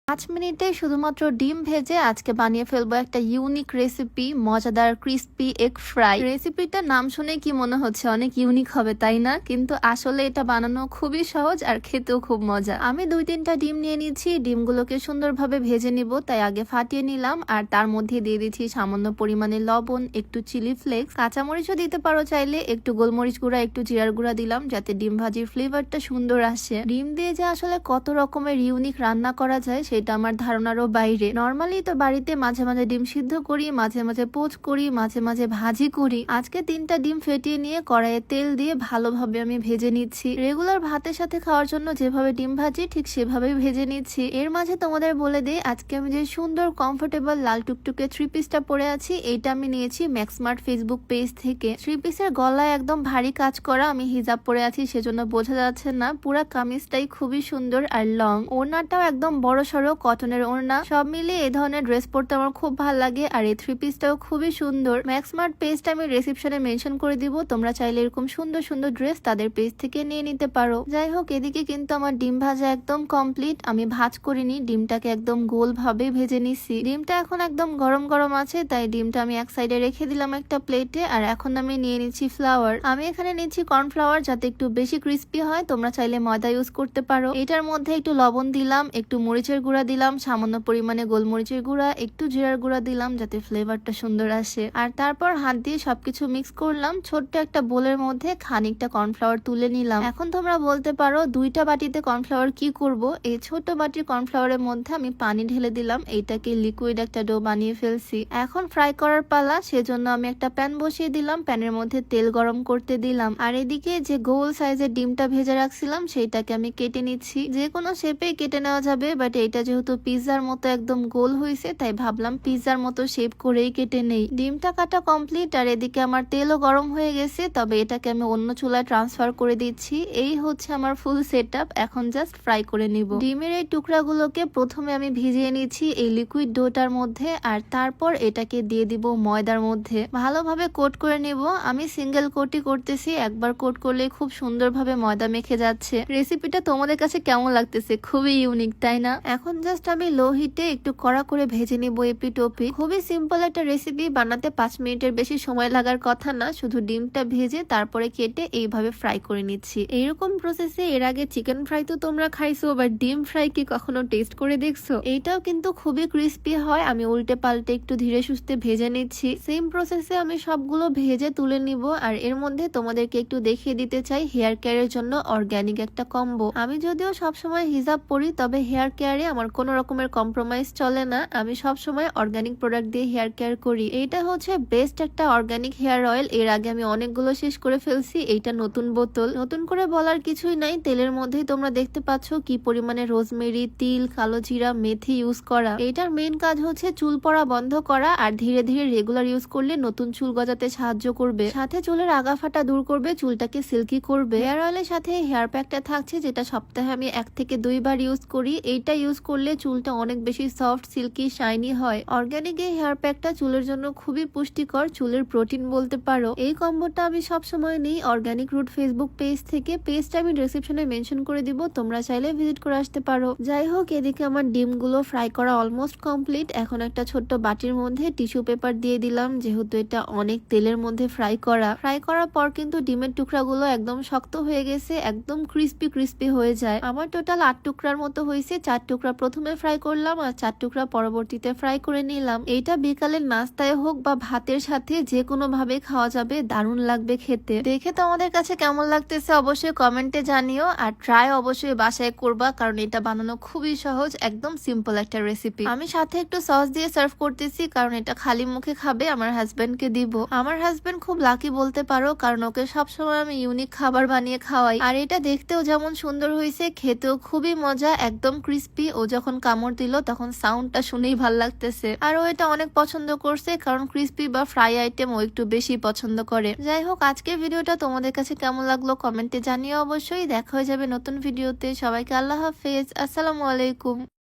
5 মিনিটে শুধুমাত্র ডিম ভেজে আজকে বানিয়ে ফেলবো একটা ইউনিক রেসিপি, মজাদার ক্রিস্পি এগ ফ্রাই। রেসিপিটার নাম শুনে কি মনে হচ্ছে অনেক ইউনিক হবে, তাই না? কিন্তু আসলে এটা বানানো খুবই সহজ আর খেতেও খুব মজা। আমি 2-3টা ডিম নিয়ে নিচ্ছি, ডিমগুলোকে সুন্দরভাবে ভেজে নিব, তাই আগে ফাটিয়ে নিলাম আর তার মধ্যে দিয়ে দিচ্ছি সামান্য পরিমাণে লবণ, একটু চিলি ফ্লেক্স, কাঁচামরিচও দিতে পারো চাইলে, একটু গোলমরিচ গুঁড়া, একটু জিরার গুঁড়া দিলাম যাতে ডিম ভাজির ফ্লেভারটা সুন্দর আসে। ডিম দিয়ে যে আসলে কত রকমের ইউনিক রান্না করা যায় সেটা আমার ধারণারও বাইরে। নর্মালি তো বাড়িতে মাঝে মাঝে ডিম সিদ্ধ করি, মাঝে মাঝে পোচ করি, মাঝে মাঝে ভাজি করি। আজকে 3টা ডিম ফেটিয়ে নিয়ে কড়াইয়ে তেল দিয়ে ভালোভাবে আমি ভেজে নিচ্ছি। রেগুলার ভাতের সাথে খাওয়ার জন্য যেভাবে ডিম ভাজি ঠিক সেভাবেই ভেজে নিচ্ছি। এর মাঝে তোমাদের বলে দিই, আজকে আমি যে সুন্দর কমফোর্টেবল লাল টুকটুকে 3 পিসটা পরে আছি, এইটা আমি নিয়েছি ম্যাক্সমার্ট ফেসবুক পেজ থেকে। 3 পিসের গলায় একদম ভারী কাজ করা, আমি হিজাব পরে আছি সেজন্য বোঝা যাচ্ছে না। পুরা কামিজটাই খুবই সুন্দর আর লং, ওড়নাটাও একদম বড় সড়ো কটনের ওড়না। সব মিলিয়ে এই ধরনের ড্রেস পরতে আমার খুব ভালো লাগে আর এই 3 পিসটাও খুবই সুন্দর। ম্যাক্সমার্ট পেজটা আমি রিসেপশনে মেনশন করে দিব, তোমরা চাইলে এরকম সুন্দর সুন্দর ড্রেস তাদের পেজ থেকে নিয়ে নিতে পারো। যাই হোক, এদিকে কিন্তু আমার ডিম ভাজা একদম কমপ্লিট। আমি ভাজ করিনি, ডিমটাকে একদম গোল ভাবে ভেজে নিছি। ডিমটা এখন একদম গরম গরম আছে, তাই ডিমটা আমি এক সাইডে রেখে দিলাম একটা প্লেটে। আর এখন আমি নিয়ে নিচ্ছি ফ্লাওয়ার। আমি এখানে নিচ্ছি কর্নফ্লাওয়ার, যাতে একটু বেশি ক্রিস্পি হয়। তোমরা চাইলে ময়দা ইউজ করতে পারো। এটার মধ্যে একটু লবণ দিলাম, একটু মরিচের গুঁড়া দিলাম, সামান্য পরিমাণে গোলমরিচের গুঁড়া, একটু জিরার গুঁড়া দিলাম যাতে ফ্লেভারটা সুন্দর আসে। আর তারপর হাত দিয়ে সবকিছু মিক্স করলাম। ছোট্ট একটা বোলের মধ্যে খানিকটা কর্নফ্লাওয়ার তুলে নিলাম। এখন তোমরা বলতে পারো 2টা বাটিতে কর্নফ্লাওয়ার কি করব? এই ছোট বাটির কর্নফ্লাওয়ারের মধ্যে আমি পানি ঢেলে দিলাম, এইটাকে লিকুইড একটা ডো বানিয়ে ফেলছি। এখন ফ্রাই করার পালা, সেজন্য আমি একটা প্যান বসিয়ে দিলাম, প্যানের মধ্যে তেল গরম করতে দিলাম। আর এদিকে যে গোল সাইজের ডিমটা ভেজে রাখছিলাম সেইটাকে আমি কেটে নিচ্ছি। যে কোনো শেপে কেটে নেওয়া যাবে, বাট এইটা যেহেতু পিৎজার মতো একদম গোল হয়েছে, তাই ভাবলাম পিৎজার মতো শেপ করেই কেটে নেই। ডিমটা কাটা কমপ্লিট আর এদিকে আমার তেলও গরম হয়ে গেছে, তবে এটাকে আমি অন্য চুলায় ট্রান্সফার করে দিচ্ছি। এই হচ্ছে আমার ফুল সেটআপ, এখন জাস্ট ফ্রাই করে নিব। ডিমের এই টুকরাগুলোকে প্রথমে আমি ভিজিয়ে নিচ্ছি এই লিকুইড ডোটার মধ্যে, আর তারপর এটাকে দিয়ে দিব ময়দার মধ্যে, ভালোভাবে কোট করে নিব। আমি সিঙ্গেল কোটই করতেছি, একবার কোট করলে খুব সুন্দরভাবে ময়দা মেখে যাচ্ছে। রেসিপিটা তোমাদের কাছে কেমন লাগতেছে? খুবই ইউনিক, তাই না? এখন জাস্ট আমি লো হিটে একটু কড়া করে ভেজে নিব এপিট ওপিট। খুবই সিম্পল একটা রেসিপি, বানাতে 5 মিনিটের বেশি সময় লাগার কথা না। শুধু ডিমটা ভেজে তারপরে কেটে এইভাবে ফ্রাই করে নিচ্ছি। এইরকম প্রসেসে এর আগে চিকেন ফ্রাই তো তোমরা খাইছো, বাট ডিম ফ্রাই কি কখনো টেস্ট করে দেখছো? এইটাও কিন্তু খুবই ক্রিস্পি হয়। আমি উল্টে পাল্টে একটু ধীরে সুস্থে ভেজে নিচ্ছি। সেম প্রসেসে আমি সবগুলো ভেজে তুলে নিব। আর এর মধ্যে তোমাদেরকে একটু দেখিয়ে দিতে চাই হেয়ার কেয়ারের জন্য অর্গানিক একটা কম্বো। আমি যদিও সবসময় হিজাব পরি, তবে হেয়ার কেয়ারে আমার কোনো রকমের কম্প্রোমাইজ চলে না। আমি সবসময় অর্গানিক প্রোডাক্ট দিয়ে হেয়ার কেয়ার করি। এইটা হচ্ছে বেস্ট একটা অর্গানিক হেয়ার অয়েল। এর আগে আমি অনেকগুলো শেষ করে ফেলছি, এইটা নতুন বোতল। নতুন করে বলার কিছুই নাই, তেলের মধ্যেই তোমরা দেখতে পাচ্ছ কি পরিমাণে রোজমেরি, তিল, কালো জিরা, মেথি ইউজ করা। এইটার মেইন কাজ হচ্ছে চুল পড়া বন্ধ করা, আর ধীরে ধীরে রেগুলার ইউজ করলে নতুন চুল গজাতে সাহায্য করবে, সাথে চুলের আগা ফাটা দূর করবে, চুলটাকে সিল্কি করবে। হেয়ার অয়েলের সাথে হেয়ার প্যাকটা থাকছে, যেটা সপ্তাহে আমি 1 থেকে 2 বার ইউজ করি। এইটা ইউজ করলে চুলটা অনেক বেশি সফট, সিল্কি, শাইনি হয়। অর্গানিক এই হেয়ার প্যাকটা চুলের জন্য খুবই পুষ্টিকর, চুলের প্রোটিন বলতে পারো। এই কম্বোটা আমি সবসময় নিই অর্গানিক রুট ফেসবুক পেজ থেকে। পেজটা আমি ডেসক্রিপশনে মেনশন করে দিব, তোমরা চাইলে ভিজিট করে আসতে পারো। যাই হোক, এদিকে আমার ডিমগুলো ফ্রাই করা অলমোস্ট কমপ্লিট। এখন একটা ছোট্ট বাটির মধ্যে টিস্যু পেপার দিয়ে দিলাম, যেহেতু এটা অনেক তেলের মধ্যে ফ্রাই করা। ফ্রাই করার পর কিন্তু ডিমের টুকরাগুলো একদম শক্ত হয়ে গেছে, একদম ক্রিস্পি ক্রিস্পি হয়ে যায়। আমার টোটাল 8 টুকরার মতো হয়েছে। 4 টুকরা প্রথমে ফ্রাই করলাম আর 4 টুকরা পরবর্তীতে ফ্রাই করে নিলাম। এইটা বিকালের নাস্তায় হোক বা ভাতের সাথে যে কোনো ভাবে খাওয়া যাবে, দারুণ লাগবে খেতে। দেখে তোমাদের কাছে কেমন লাগতেছে অবশ্যই কমেন্টে জানিও, আর ট্রাই অবশ্যই বাসায় করবা, কারণ এটা বানানো খুবই সহজ, একদম সিম্পল একটা রেসিপি। আমি সাথে একটু সস দিয়ে সার্ভ করতেছি, কারণ এটা খালি মুখে খাবে, আমার হাজবেন্ডকে দিব। আমার হাজবেন্ড খুব লাকি বলতে পারো, কারণ ওকে সবসময় আমি ইউনিক খাবার বানিয়ে খাওয়াই। আর এটা দেখতেও যেমন সুন্দর হয়েছে, খেতেও খুবই মজা, একদম ক্রিস্পি। ও যখন কামড় দিল তখন সাউন্ডটা শুনেই ভাল লাগতেছে। আর ও এটা অনেক পছন্দ করছে, কারণ ক্রিস্পি বা ফ্রাই আইটেম ও একটু বেশি পছন্দ করে। যাই হোক, আজকের ভিডিওটা তোমাদের কাছে কেমন লাগলো কমেন্টে জানিও অবশ্যই। দেখা হয়ে যাবে নতুন ভিডিওতে। সবাইকে আল্লাহ হাফেজ, আসসালামু আলাইকুম।